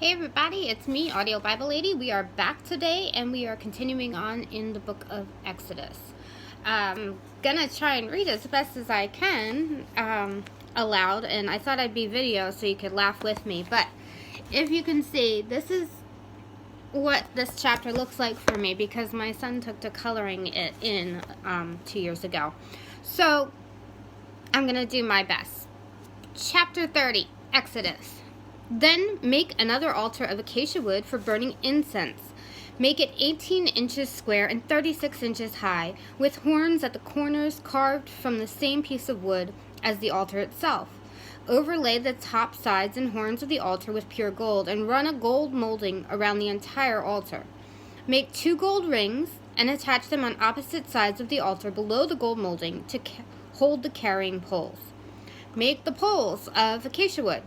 Hey everybody, it's me, Audio Bible Lady. We are back today and we are continuing on in the book of Exodus. I'm gonna try and read as best as I can aloud, and I thought I'd be video so you could laugh with me. But if you can see, this is what this chapter looks like for me because my son took to coloring it in 2 years ago. So I'm gonna do my best. Chapter 30, Exodus. Then make another altar of acacia wood for burning incense. Make it 18 inches square and 36 inches high, with horns at the corners carved from the same piece of wood as the altar itself. Overlay the top sides and horns of the altar with pure gold, and run a gold molding around the entire altar. Make 2 gold rings and attach them on opposite sides of the altar below the gold molding to hold the carrying poles. Make the poles of acacia wood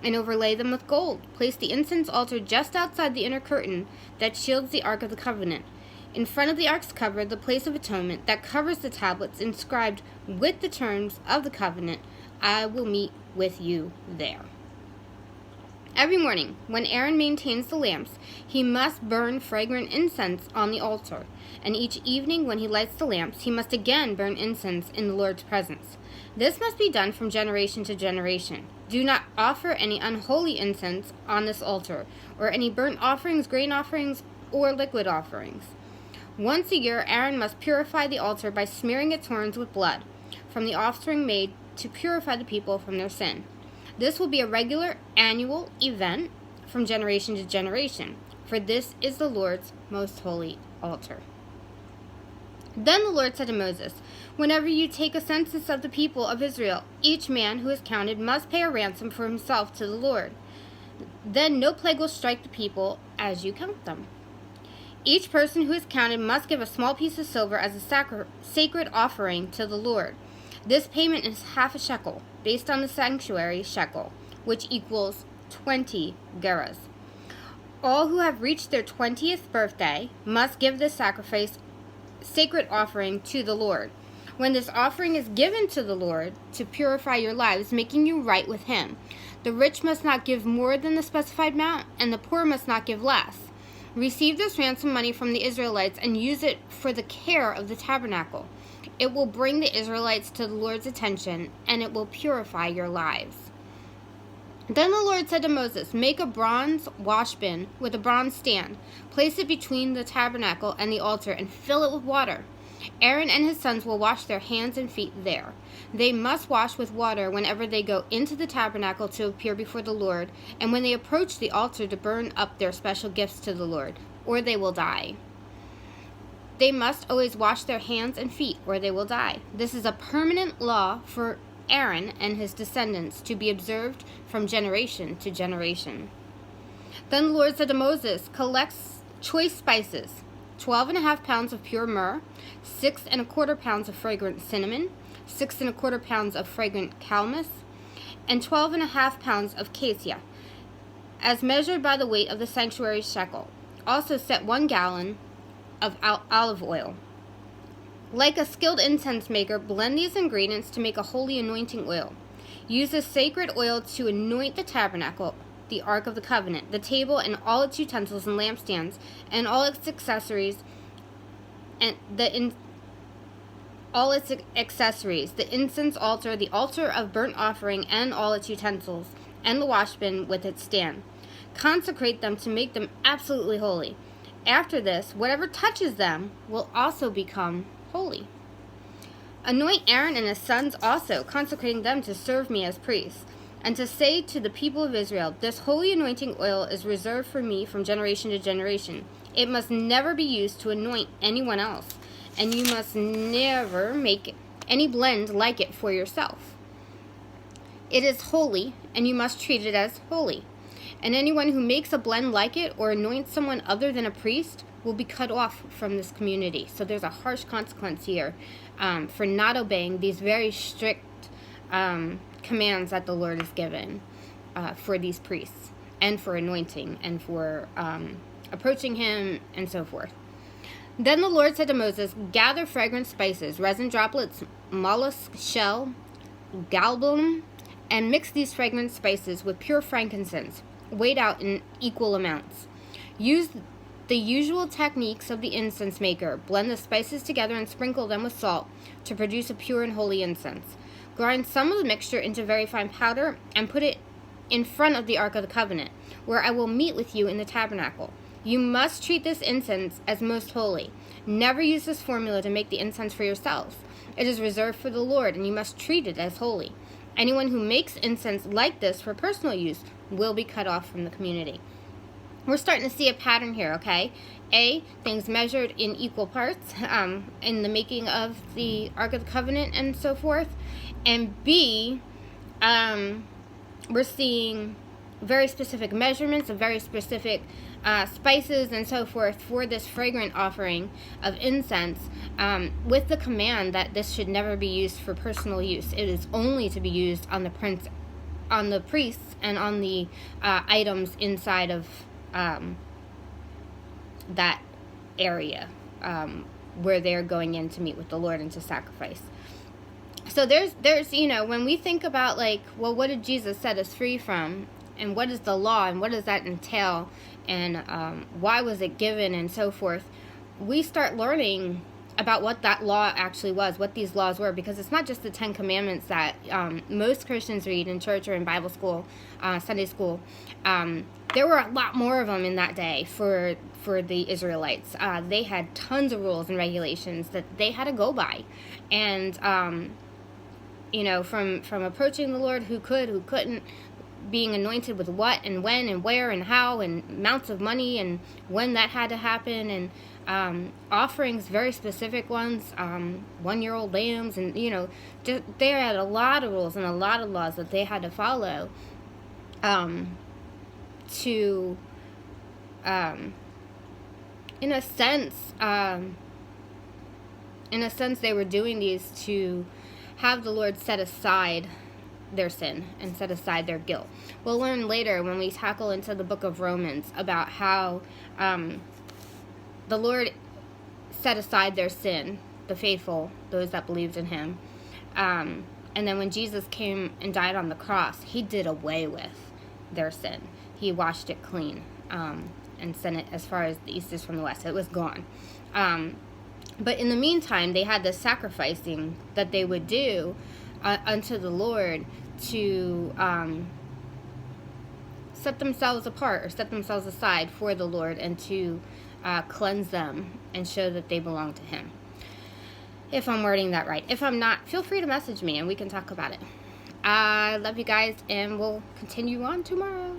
and overlay them with gold. Place the incense altar just outside the inner curtain that shields the Ark of the Covenant. In front of the Ark's cover, the place of atonement that covers the tablets inscribed with the terms of the covenant. I will meet with you there. Every morning, when Aaron maintains the lamps, he must burn fragrant incense on the altar. And each evening when he lights the lamps, he must again burn incense in the Lord's presence. This must be done from generation to generation. Do not offer any unholy incense on this altar, or any burnt offerings, grain offerings, or liquid offerings. Once a year, Aaron must purify the altar by smearing its horns with blood from the offering made to purify the people from their sin. This will be a regular annual event from generation to generation, for this is the Lord's most holy altar. Then the Lord said to Moses, "Whenever you take a census of the people of Israel, each man who is counted must pay a ransom for himself to the Lord. Then no plague will strike the people as you count them. Each person who is counted must give a small piece of silver as a sacred offering to the Lord. This payment is half a shekel, based on the sanctuary shekel, which equals 20 gerahs. All who have reached their 20th birthday must give this sacred offering to the Lord. When this offering is given to the Lord to purify your lives, making you right with Him, the rich must not give more than the specified amount, and the poor must not give less. Receive this ransom money from the Israelites and use it for the care of the tabernacle. It will bring the Israelites to the Lord's attention, and it will purify your lives." Then the Lord said to Moses, "Make a bronze washbin with a bronze stand. Place it between the tabernacle and the altar and fill it with water. Aaron and his sons will wash their hands and feet there. They must wash with water whenever they go into the tabernacle to appear before the Lord, and when they approach the altar to burn up their special gifts to the Lord, or they will die. They must always wash their hands and feet, or they will die. This is a permanent law for Aaron and his descendants to be observed from generation to generation." Then the Lord said to Moses, "Collect choice spices, 12.5 pounds of pure myrrh, 6.25 pounds of fragrant cinnamon, 6.25 pounds of fragrant calamus, and 12.5 pounds of cassia, as measured by the weight of the sanctuary shekel. Also set 1 gallon of olive oil. Like a skilled incense maker, blend these ingredients to make a holy anointing oil. Use this sacred oil to anoint the tabernacle, the Ark of the Covenant, the table and all its utensils and lampstands, and all its accessories, the incense altar, the altar of burnt offering and all its utensils, and the washbin with its stand. Consecrate them to make them absolutely holy. After this, whatever touches them will also become holy. Anoint Aaron and his sons also, consecrating them to serve me as priests, and to say to the people of Israel, 'This holy anointing oil is reserved for me from generation to generation. It must never be used to anoint anyone else, and you must never make any blend like it for yourself. It is holy, and you must treat it as holy. And anyone who makes a blend like it or anoints someone other than a priest will be cut off from this community.'" So there's a harsh consequence here for not obeying these very strict commands that the Lord has given for these priests, and for anointing, and for approaching Him, and so forth. Then the Lord said to Moses, "Gather fragrant spices, resin droplets, mollusk shell, galbanum, and mix these fragrant spices with pure frankincense. weighed out in equal amounts. Use the usual techniques of the incense maker. Blend the spices together and sprinkle them with salt to produce a pure and holy incense. Grind some of the mixture into very fine powder and put it in front of the Ark of the Covenant, where I will meet with you in the tabernacle. You must treat this incense as most holy. Never use this formula to make the incense for yourselves. It is reserved for the Lord, and you must treat it as holy. Anyone who makes incense like this for personal use will be cut off from the community. We're starting to see a pattern here, okay? A, things measured in equal parts in the making of the Ark of the Covenant and so forth. And B, we're seeing very specific measurements of very specific spices and so forth for this fragrant offering of incense, with the command that this should never be used for personal use. It is only to be used on the priests and on the items inside of that area where they're going in to meet with the Lord and to sacrifice. So there's when we think about, like, well, what did Jesus set us free from, and what is the law, and what does that entail, and why was it given, and so forth, we start learning about what that law actually was, what these laws were, because it's not just the 10 Commandments that most Christians read in church or in Bible school, Sunday school. There were a lot more of them in that day for the Israelites. They had tons of rules and regulations that they had to go by, and from approaching the Lord, who could, who couldn't, being anointed with what and when and where and how, and amounts of money and when that had to happen, and offerings, very specific ones, 1-year-old lambs, and they had a lot of rules and a lot of laws that they had to follow to in a sense they were doing these to have the Lord set aside their sin and set aside their guilt. We'll learn later when we tackle into the book of Romans about how the Lord set aside their sin, the faithful, those that believed in him. And then when Jesus came and died on the cross, he did away with their sin. He washed it clean and sent it as far as the east is from the west. It was gone. But in the meantime, they had this sacrificing that they would do unto the Lord to set themselves apart or set themselves aside for the Lord, and to cleanse them and show that they belong to him. If I'm wording that right. If I'm not, feel free to message me and we can talk about it. I love you guys, and we'll continue on tomorrow.